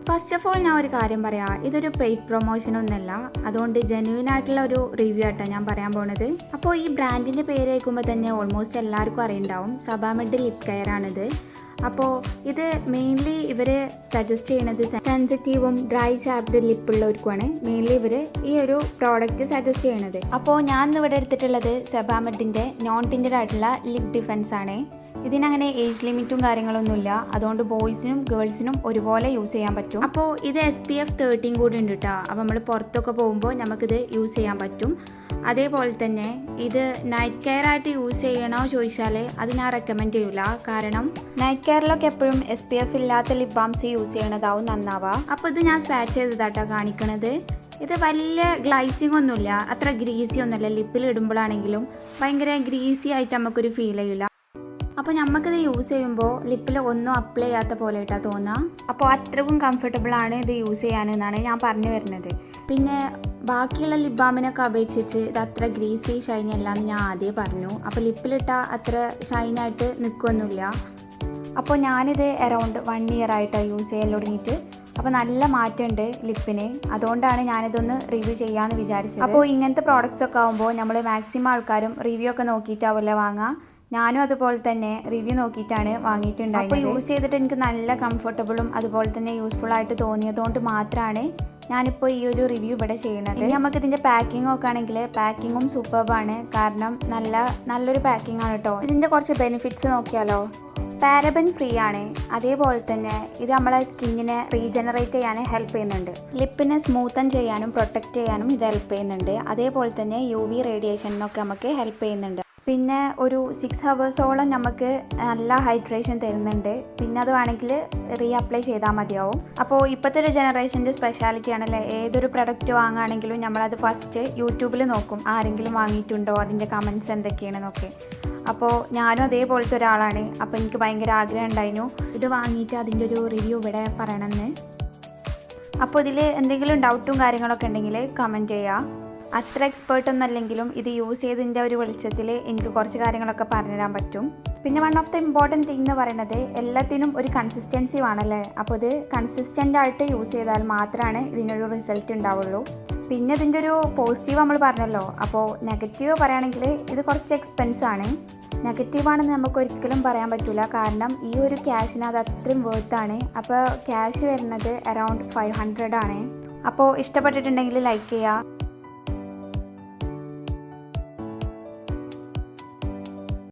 First of all ഞാൻ ഒരു കാര്യം പറയാം, ഇതൊരു പെയ്ഡ് പ്രൊമോഷനൊന്നുമല്ല. അതുകൊണ്ട് ജെന്യുവൻ ആയിട്ടുള്ള ഒരു റിവ്യൂ ആയിട്ടാണ് ഞാൻ പറയാൻ പോണത്. അപ്പോൾ ഈ ബ്രാൻഡിൻ്റെ പേര് കേൾക്കുമ്പോൾ തന്നെ ഓൾമോസ്റ്റ് എല്ലാവർക്കും അറിയുണ്ടാവും, സബാമെഡ് ലിപ് കെയർ ആണിത്. അപ്പോൾ ഇത് മെയിൻലി ഇവർ സജസ്റ്റ് ചെയ്യുന്നത് സെൻസിറ്റീവും ഡ്രൈ ചാപ്ഡ് ലിപ്പുള്ളവർക്കുമാണ് മെയിൻലി ഇവർ ഈ ഒരു പ്രോഡക്റ്റ് സജസ്റ്റ് ചെയ്യണത്. അപ്പോൾ ഞാൻ ഇവിടെ എടുത്തിട്ടുള്ളത് സെബാമെഡിൻ്റെ നോൺ ടിൻറ്റഡ് ആയിട്ടുള്ള ലിപ് ഡിഫൻസ് ആണ്. ഇതിനങ്ങനെ ഏജ് ലിമിറ്റും കാര്യങ്ങളൊന്നുമില്ല, അതുകൊണ്ട് ബോയ്സിനും ഗേൾസിനും ഒരുപോലെ യൂസ് ചെയ്യാൻ പറ്റും. അപ്പോൾ ഇത് SPF 13 കൂടി ഉണ്ട് കേട്ടോ. അപ്പോൾ നമ്മൾ പുറത്തൊക്കെ പോകുമ്പോൾ നമുക്കിത് യൂസ് ചെയ്യാൻ പറ്റും. അതേപോലെ തന്നെ ഇത് നൈറ്റ് കെയർ ആയിട്ട് യൂസ് ചെയ്യണോ ചോദിച്ചാൽ അത് ഞാൻ റെക്കമെൻഡ് ചെയ്യില്ല. കാരണം നൈറ്റ് കെയറിലൊക്കെ എപ്പോഴും SPF ഇല്ലാത്ത ലിപ് ബാംസ് യൂസ് ചെയ്യണതാവും നന്നാവുക. അപ്പോൾ ഇത് ഞാൻ സ്വാച്ച് ചെയ്തതാട്ടോ കാണിക്കണത്. ഇത് വലിയ ഗ്ലൈസിങ് ഒന്നുമില്ല, അത്ര ഗ്രീസി ഒന്നുമല്ല. ലിപ്പിൽ ഇടുമ്പോഴാണെങ്കിലും ഭയങ്കര ഗ്രീസി ആയിട്ട് നമുക്കൊരു ഫീൽ ചെയ്യില്ല. അപ്പോൾ നമുക്കിത് യൂസ് ചെയ്യുമ്പോൾ ലിപ്പിൽ ഒന്നും അപ്ലൈ ചെയ്യാത്ത പോലെ ഇട്ടാ തോന്നുക. അപ്പോൾ അത്രക്കും കംഫർട്ടബിളാണ് ഇത് യൂസ് ചെയ്യാനെന്നാണ് ഞാൻ പറഞ്ഞു വരുന്നത്. പിന്നെ ബാക്കിയുള്ള ലിപ് ബാമിനൊക്കെ അപേക്ഷിച്ച് ഇത് അത്ര ഗ്രീസി ഷൈനി അല്ല എന്ന് ഞാൻ ആദ്യമേ പറഞ്ഞു. അപ്പോൾ ലിപ്പിലിട്ടാൽ അത്ര ഷൈനായിട്ട് നിൽക്കുകയൊന്നുമില്ല. അപ്പോൾ ഞാനിത് അറൗണ്ട് 1 ഇയർ ആയിട്ടാണ് യൂസ് ചെയ്യാൻ തുടങ്ങിയിട്ട്. അപ്പോൾ നല്ല മാറ്റമുണ്ട് ലിപ്പിന്. അതുകൊണ്ടാണ് ഞാനിതൊന്ന് റിവ്യൂ ചെയ്യാമെന്ന് വിചാരിച്ചത്. അപ്പോൾ ഇങ്ങനത്തെ പ്രോഡക്റ്റ്സ് ഒക്കെ ആകുമ്പോൾ നമ്മൾ മാക്സിമം ആൾക്കാരും റിവ്യൂ ഒക്കെ നോക്കിയിട്ടാവില്ല വാങ്ങുക. ഞാനും അതുപോലെ തന്നെ റിവ്യൂ നോക്കിയിട്ടാണ് വാങ്ങിയിട്ടുണ്ടായത്. അപ്പോൾ യൂസ് ചെയ്തിട്ട് എനിക്ക് നല്ല കംഫർട്ടബിളും അതുപോലെ തന്നെ യൂസ്ഫുൾ ആയിട്ട് തോന്നിയതുകൊണ്ട് മാത്രമാണ് ഞാനിപ്പോൾ ഈ ഒരു റിവ്യൂ ഇവിടെ ചെയ്യുന്നത്. ഇനി നമുക്കിതിൻ്റെ പാക്കിംഗ് നോക്കുകയാണെങ്കിൽ പാക്കിങ്ങും സൂപ്പർബാണ്. കാരണം നല്ലൊരു പാക്കിംഗ് ആണ് കേട്ടോ. ഇതിൻ്റെ കുറച്ച് ബെനിഫിറ്റ്സ് നോക്കിയാലോ. പാരബൻ ഫ്രീ ആണ്. അതേപോലെ തന്നെ ഇത് നമ്മളെ സ്കിന്നിനെ റീജനറേറ്റ് ചെയ്യാൻ ഹെൽപ്പ് ചെയ്യുന്നുണ്ട്. ലിപ്പിനെ സ്മൂത്തൻ ചെയ്യാനും പ്രൊട്ടക്റ്റ് ചെയ്യാനും ഇത് ഹെൽപ്പ് ചെയ്യുന്നുണ്ട്. അതേപോലെ തന്നെ UV റേഡിയേഷനൊക്കെ നമുക്ക് ഹെൽപ്പ് ചെയ്യുന്നുണ്ട്. പിന്നെ ഒരു 6 ഹവേഴ്സോളം നമുക്ക് നല്ല ഹൈഡ്രേഷൻ തരുന്നുണ്ട്. പിന്നെ അത് വേണമെങ്കിൽ അപ്ലൈ ചെയ്താൽ മതിയാവും. അപ്പോൾ ഇപ്പോഴത്തെ ഒരു ജനറേഷൻ്റെ സ്പെഷ്യാലിറ്റി ആണല്ലേ, ഏതൊരു പ്രൊഡക്റ്റ് വാങ്ങുകയാണെങ്കിലും നമ്മളത് ഫസ്റ്റ് യൂട്യൂബിൽ നോക്കും, ആരെങ്കിലും വാങ്ങിയിട്ടുണ്ടോ, അതിൻ്റെ കമൻറ്റ്സ് എന്തൊക്കെയാണെന്നൊക്കെ. അപ്പോൾ ഞാനും അതേപോലത്തെ ഒരാളാണ്. അപ്പോൾ എനിക്ക് ഭയങ്കര ആഗ്രഹം ഉണ്ടായിരുന്നു ഇത് വാങ്ങിയിട്ട് അതിൻ്റെ ഒരു റിവ്യൂ ഇവിടെ പറയണമെന്ന്. അപ്പോൾ ഇതിൽ എന്തെങ്കിലും ഡൗട്ടും കാര്യങ്ങളൊക്കെ ഉണ്ടെങ്കിൽ കമൻറ്റ് ചെയ്യുക. അത്ര എക്സ്പേർട്ടൊന്നും അല്ലെങ്കിലും ഇത് യൂസ് ചെയ്തതിൻ്റെ ഒരു വെളിച്ചത്തിൽ എനിക്ക് കുറച്ച് കാര്യങ്ങളൊക്കെ പറഞ്ഞുതരാൻ പറ്റും. പിന്നെ one of the important thing എന്ന് പറയുന്നത് എല്ലാത്തിനും ഒരു കൺസിസ്റ്റൻസി വേണമല്ലേ. അപ്പോൾ ഇത് കൺസിസ്റ്റൻ്റ് ആയിട്ട് യൂസ് ചെയ്താൽ മാത്രമാണ് ഇതിനൊരു റിസൾട്ട് ഉണ്ടാവുള്ളൂ. പിന്നെ ഇതിൻ്റെ ഒരു പോസിറ്റീവ് നമ്മൾ പറഞ്ഞല്ലോ. അപ്പോൾ നെഗറ്റീവ് പറയുകയാണെങ്കിൽ ഇത് കുറച്ച് എക്സ്പെൻസാണ്. നെഗറ്റീവാണെന്ന് നമുക്ക് ഒരിക്കലും പറയാൻ പറ്റില്ല. കാരണം ഈ ഒരു ക്യാഷിന് അത് അത്രയും വേർത്താണ്. അപ്പോൾ ക്യാഷ് വരുന്നത് അറൗണ്ട് 500 ആണ്. അപ്പോൾ ഇഷ്ടപ്പെട്ടിട്ടുണ്ടെങ്കിൽ ലൈക്ക് ചെയ്യുക.